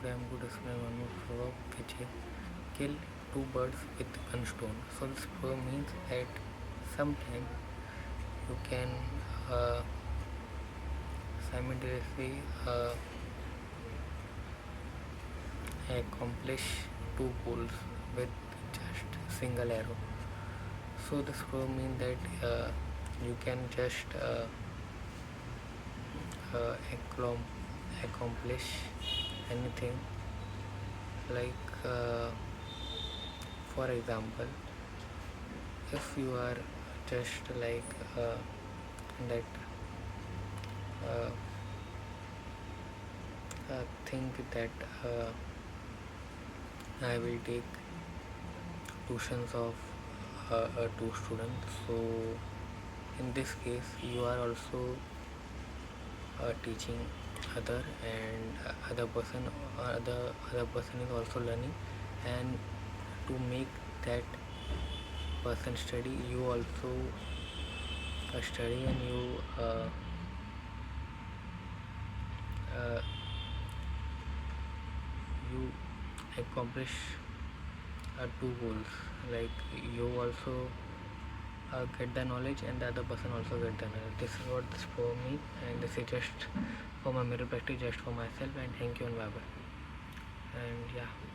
today I'm going to explain one more proverb which is kill two birds with one stone. So this proverb means that sometimes you can uh, simultaneously accomplish two goals with just single arrow. So this proverb means that you can just uh, accomplish anything, like for example, if you are just like that uh, think that I will take tuitions of two students. So in this case you are also teaching other, and other person is also learning, and to make that person study, you also study, and uh, you accomplish two goals, like you also get the knowledge and the other person also get the knowledge. This is what this for me, and this is just for my mirror practice, just for myself. And thank you and bye bye. And yeah.